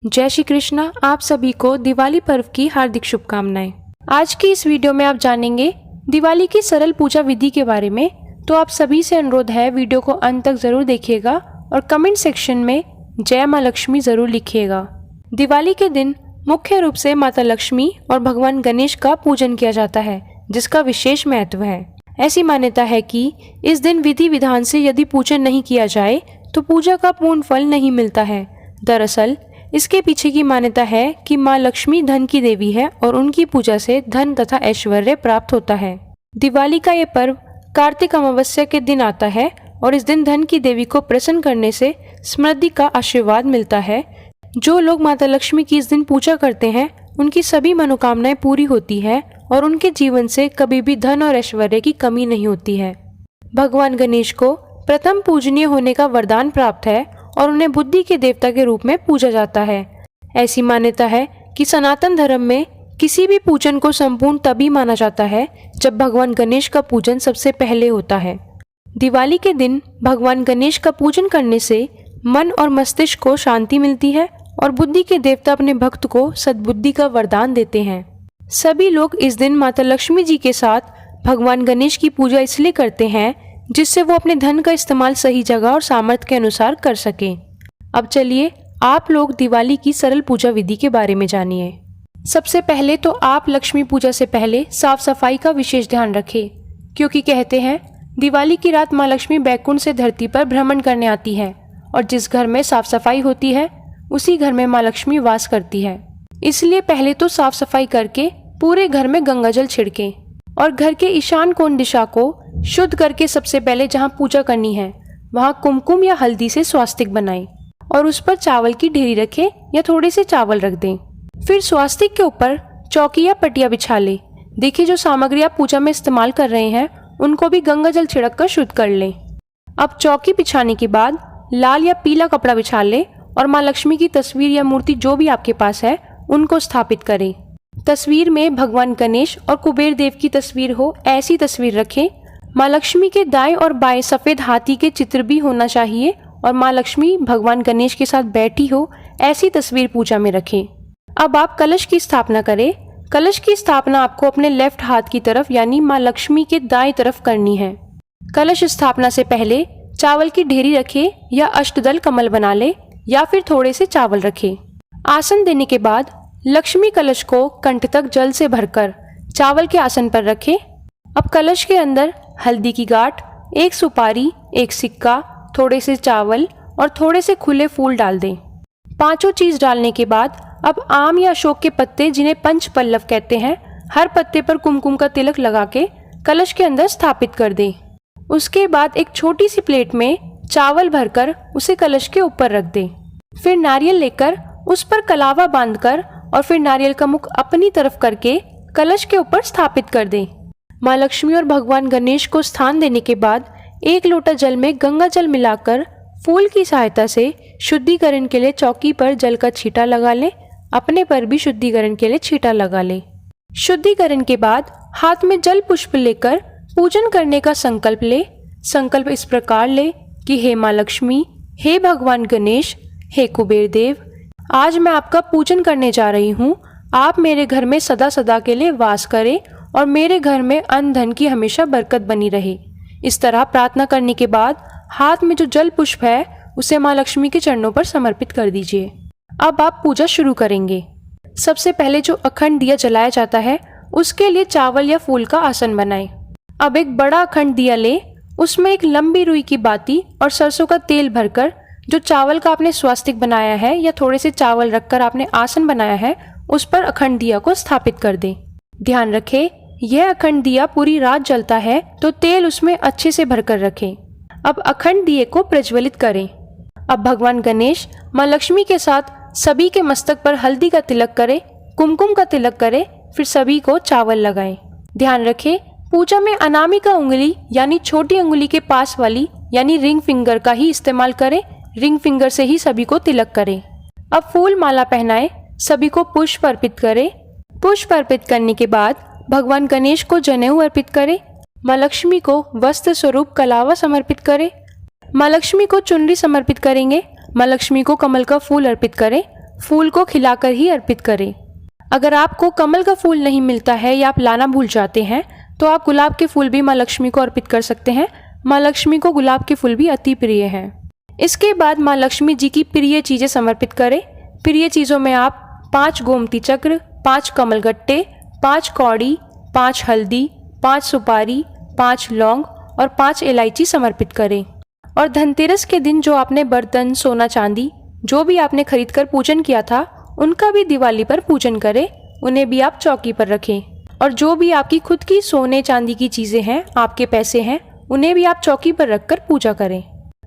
जय श्री कृष्णा। आप सभी को दिवाली पर्व की हार्दिक शुभकामनाएं। आज की इस वीडियो में आप जानेंगे दिवाली की सरल पूजा विधि के बारे में। तो आप सभी से अनुरोध है वीडियो को अंत तक जरूर देखिएगा और कमेंट सेक्शन में जय माँ लक्ष्मी जरूर लिखिएगा। दिवाली के दिन मुख्य रूप से माता लक्ष्मी और भगवान गणेश का पूजन किया जाता है, जिसका विशेष महत्व है। ऐसी मान्यता है कि इस दिन विधि विधान से यदि पूजन नहीं किया जाए तो पूजा का पूर्ण फल नहीं मिलता है। दरअसल इसके पीछे की मान्यता है कि माँ लक्ष्मी धन की देवी है और उनकी पूजा से धन तथा ऐश्वर्य प्राप्त होता है। दिवाली का ये पर्व कार्तिक अमावस्या के दिन आता है और इस दिन धन की देवी को प्रसन्न करने से समृद्धि का आशीर्वाद मिलता है। जो लोग माता लक्ष्मी की इस दिन पूजा करते हैं उनकी सभी मनोकामनाएं पूरी होती है और उनके जीवन से कभी भी धन और ऐश्वर्य की कमी नहीं होती है। भगवान गणेश को प्रथम पूजनीय होने का वरदान प्राप्त है और उन्हें बुद्धि के देवता के रूप में पूजा जाता है। ऐसी मान्यता है कि सनातन धर्म में किसी भी पूजन को संपूर्ण तभी माना जाता है जब भगवान गणेश का पूजन सबसे पहले होता है। दिवाली के दिन भगवान गणेश का पूजन करने से मन और मस्तिष्क को शांति मिलती है और बुद्धि के देवता अपने भक्त को सद्बुद्धि का वरदान देते हैं। सभी लोग इस दिन माता लक्ष्मी जी के साथ भगवान गणेश की पूजा इसलिए करते हैं जिससे वो अपने धन का इस्तेमाल सही जगह और सामर्थ्य के अनुसार कर सकें। अब चलिए आप लोग दिवाली की सरल पूजा विधि के बारे में जानिए। सबसे पहले तो आप लक्ष्मी पूजा से पहले साफ सफाई का विशेष ध्यान रखें, क्योंकि कहते हैं दिवाली की रात माँ लक्ष्मी बैकुंठ से धरती पर भ्रमण करने आती है और जिस घर में साफ सफाई होती है उसी घर में माँ लक्ष्मी वास करती है। इसलिए पहले तो साफ सफाई करके पूरे घर में गंगा जल छिड़कें और घर के ईशान कोण दिशा को शुद्ध करके सबसे पहले जहाँ पूजा करनी है वहाँ कुमकुम या हल्दी से स्वास्तिक बनाएं और उस पर चावल की ढेरी रखें या थोड़े से चावल रख दें। फिर स्वास्तिक के ऊपर चौकी या पटिया बिछा लें। देखिए जो सामग्री आप पूजा में इस्तेमाल कर रहे हैं उनको भी गंगा जल छिड़क कर शुद्ध कर लें। अब चौकी बिछाने के बाद लाल या पीला कपड़ा बिछा लें और माँ लक्ष्मी की तस्वीर या मूर्ति जो भी आपके पास है उनको स्थापित करें। तस्वीर में भगवान गणेश और कुबेर देव की तस्वीर हो ऐसी तस्वीर रखें। माँ लक्ष्मी के दाएं और बाएं सफेद हाथी के चित्र भी होना चाहिए और माँ लक्ष्मी भगवान गणेश के साथ बैठी हो ऐसी तस्वीर पूजा में रखें। अब आप कलश की स्थापना करें। कलश की स्थापना आपको अपने लेफ्ट हाथ की तरफ यानी माँ लक्ष्मी के दाएं तरफ करनी है। कलश स्थापना से पहले चावल की ढेरी रखें या अष्टदल कमल बना ले या फिर थोड़े से चावल रखें। आसन देने के बाद लक्ष्मी कलश को कंठ तक जल से भरकर चावल के आसन पर रखें। अब कलश के अंदर हल्दी की गांठ, एक सुपारी, एक सिक्का, थोड़े से चावल और थोड़े से खुले फूल डाल दें। पांचों चीज डालने के बाद अब आम या अशोक के पत्ते, जिन्हें पंच पल्लव कहते हैं, हर पत्ते पर कुमकुम का तिलक लगा के कलश के अंदर स्थापित कर दें। उसके बाद एक छोटी सी प्लेट में चावल भरकर उसे कलश के ऊपर रख दें। फिर नारियल लेकर उस पर कलावा बांधकर और फिर नारियल का मुख अपनी तरफ करके कलश के ऊपर स्थापित कर दें। माँ लक्ष्मी और भगवान गणेश को स्थान देने के बाद एक लोटा जल में गंगा जल मिलाकर फूल की सहायता से शुद्धिकरण के लिए चौकी पर जल का छींटा लगा लें। अपने पर भी शुद्धिकरण के लिए छींटा लगा लें। शुद्धिकरण के बाद हाथ में जल पुष्प लेकर पूजन करने का संकल्प ले। संकल्प इस प्रकार ले कि हे माँ लक्ष्मी, हे भगवान गणेश, हे कुबेर देव, आज मैं आपका पूजन करने जा रही हूँ। आप मेरे घर में सदा सदा के लिए वास करें और मेरे घर में अन्न धन की हमेशा बरकत बनी रहे। इस तरह प्रार्थना करने के बाद हाथ में जो जल पुष्प है उसे माँ लक्ष्मी के चरणों पर समर्पित कर दीजिए। अब आप पूजा शुरू करेंगे। सबसे पहले जो अखंड दिया जलाया जाता है उसके लिए चावल या फूल का आसन बनाएं। अब एक बड़ा अखंड दिया ले, उसमें एक लंबी रुई की बाती और सरसों का तेल भरकर जो चावल का आपने स्वास्तिक बनाया है या थोड़े से चावल रखकर आपने आसन बनाया है उस पर अखंड दिया को स्थापित कर दें। ध्यान रखें यह अखंड दिया पूरी रात जलता है तो तेल उसमें अच्छे से भरकर रखें। अब अखंड दिए को प्रज्वलित करें। अब भगवान गणेश माँ लक्ष्मी के साथ सभी के मस्तक पर हल्दी का तिलक करें, कुमकुम का तिलक करें, फिर सभी को चावल लगाएं। ध्यान रखें पूजा में अनामिका उंगली यानी छोटी उंगली के पास वाली यानी रिंग फिंगर का ही इस्तेमाल करें। रिंग फिंगर से ही सभी को तिलक करें। अब फूल माला पहनाएं, सभी को पुष्प अर्पित करें। पुष्प अर्पित करने के बाद भगवान गणेश को जनेऊ अर्पित करें। माँ लक्ष्मी को वस्त्र स्वरूप कलावा समर्पित करें। माँ लक्ष्मी को चुनरी समर्पित करेंगे। माँ लक्ष्मी को कमल का फूल अर्पित करें फूल को खिलाकर ही अर्पित करें। अगर आपको कमल का फूल नहीं मिलता है या आप लाना भूल जाते हैं तो आप गुलाब के फूल भी माँ लक्ष्मी को अर्पित कर सकते हैं। माँ लक्ष्मी को गुलाब के फूल भी अति प्रिय हैं। इसके बाद माँ लक्ष्मी जी की प्रिय चीज़ें समर्पित करें। प्रिय चीज़ों में आप 5 गोमती चक्र, 5 कमलगट्टे, 5 कौड़ी, 5 हल्दी, 5 सुपारी, 5 लौंग और 5 इलायची समर्पित करें। और धनतेरस के दिन जो आपने बर्तन, सोना चांदी जो भी आपने खरीद कर पूजन किया था उनका भी दिवाली पर पूजन करें। उन्हें भी आप चौकी पर रखें। और जो भी आपकी खुद की सोने चांदी की चीज़ें हैं, आपके पैसे हैं, उन्हें भी आप चौकी पर रखकर पूजा करें।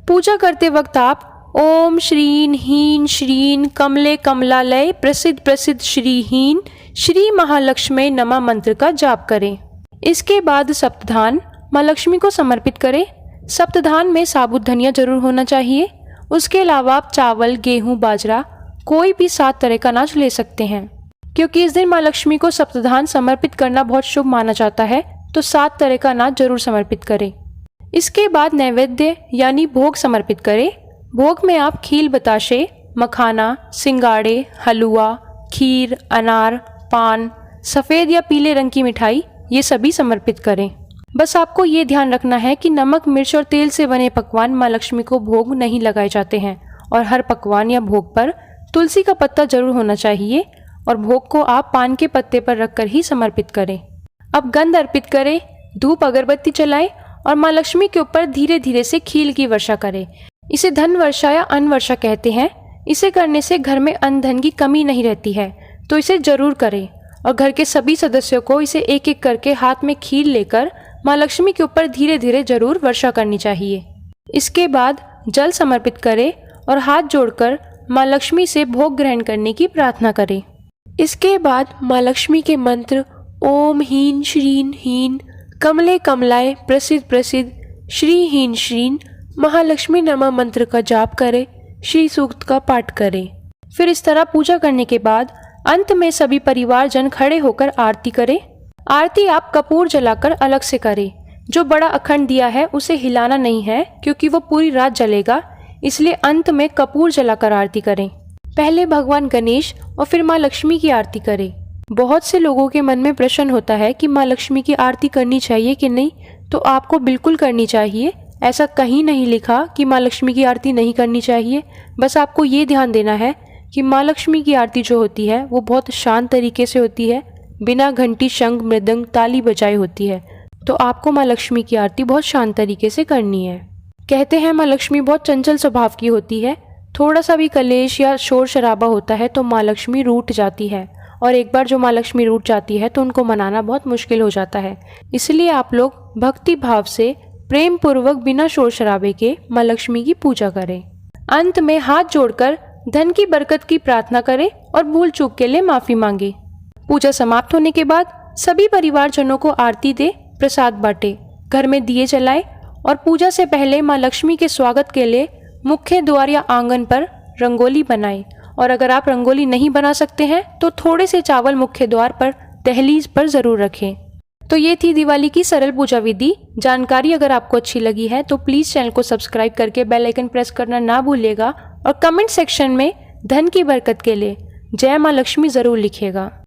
पूजा करते वक्त आप ओम श्रीन हीन श्रीन कमले कमलालय प्रसिद्ध प्रसिद्ध श्रीहीन श्री महालक्ष्मी नमः मंत्र का जाप करें। इसके बाद सप्तधान माँ लक्ष्मी को समर्पित करें। सप्तधान में साबुत धनिया जरूर होना चाहिए। उसके अलावा आप चावल, गेहूं, बाजरा कोई भी 7 तरह का अनाज ले सकते हैं, क्योंकि इस दिन माँ लक्ष्मी को सप्तधान समर्पित करना बहुत शुभ माना जाता है। तो 7 तरह का अनाज जरूर समर्पित करें। इसके बाद नैवेद्य यानी भोग समर्पित करें। भोग में आप खील बताशे, मखाना, सिंगाड़े, हलवा, खीर, अनार, पान, सफ़ेद या पीले रंग की मिठाई ये सभी समर्पित करें। बस आपको ये ध्यान रखना है कि नमक, मिर्च और तेल से बने पकवान माँ लक्ष्मी को भोग नहीं लगाए जाते हैं। और हर पकवान या भोग पर तुलसी का पत्ता जरूर होना चाहिए। और भोग को आप पान के पत्ते पर रखकर ही समर्पित करें। अब गंध अर्पित करें, धूप अगरबत्ती जलाएं और माँ लक्ष्मी के ऊपर धीरे धीरे से खील की वर्षा करें। इसे धन वर्षा या अन्न वर्षा कहते हैं। इसे करने से घर में अन्न धन की कमी नहीं रहती है, तो इसे जरूर करें। और घर के सभी सदस्यों को इसे एक एक करके हाथ में खील लेकर माँ लक्ष्मी के ऊपर धीरे धीरे जरूर वर्षा करनी चाहिए। इसके बाद जल समर्पित करें और हाथ जोड़कर माँ लक्ष्मी से भोग ग्रहण करने की प्रार्थना करें। इसके बाद माँ लक्ष्मी के मंत्र ओम हीन श्रीन हीन कमले कमलाय प्रसिद्ध प्रसिद्ध श्रीहीन श्रीन महालक्ष्मी नमः मंत्र का जाप करें। श्री सूक्त का पाठ करें। फिर इस तरह पूजा करने के बाद अंत में सभी परिवारजन खड़े होकर आरती करें। आरती आप कपूर जलाकर अलग से करें। जो बड़ा अखंड दिया है उसे हिलाना नहीं है, क्योंकि वो पूरी रात जलेगा। इसलिए अंत में कपूर जलाकर आरती करें। पहले भगवान गणेश और फिर माँ लक्ष्मी की आरती करें। बहुत से लोगों के मन में प्रश्न होता है कि माँ लक्ष्मी की आरती करनी चाहिए कि नहीं, तो आपको बिल्कुल करनी चाहिए। ऐसा कहीं नहीं लिखा कि माँ लक्ष्मी की आरती नहीं करनी चाहिए। बस आपको ये ध्यान देना है कि माँ लक्ष्मी की आरती जो होती है वो बहुत शांत तरीके से होती है, बिना घंटी, शंख, मृदंग, ताली बजाए होती है। तो आपको माँ लक्ष्मी की आरती बहुत शांत तरीके से करनी है। कहते हैं माँ लक्ष्मी बहुत चंचल स्वभाव की होती है। थोड़ा सा भी कलेश या शोर शराबा होता है तो माँ लक्ष्मी रूठ जाती है। और एक बार जो माँ लक्ष्मी रूठ जाती है तो उनको मनाना बहुत मुश्किल हो जाता है। इसलिए आप लोग भक्ति भाव से प्रेम पूर्वक बिना शोर शराबे के माँ लक्ष्मी की पूजा करें। अंत में हाथ जोड़कर धन की बरकत की प्रार्थना करें और भूल चूक के लिए माफ़ी मांगे। पूजा समाप्त होने के बाद सभी परिवारजनों को आरती दे, प्रसाद बांटे, घर में दिए जलाए और पूजा से पहले माँ लक्ष्मी के स्वागत के लिए मुख्य द्वार या आंगन पर रंगोली बनाएं। और अगर आप रंगोली नहीं बना सकते हैं तो थोड़े से चावल मुख्य द्वार पर, दहलीज पर ज़रूर रखें। तो ये थी दिवाली की सरल पूजा विधि। जानकारी अगर आपको अच्छी लगी है तो प्लीज़ चैनल को सब्सक्राइब करके बेल आइकन प्रेस करना ना भूलिएगा। और कमेंट सेक्शन में धन की बरकत के लिए जय माँ लक्ष्मी ज़रूर लिखिएगा।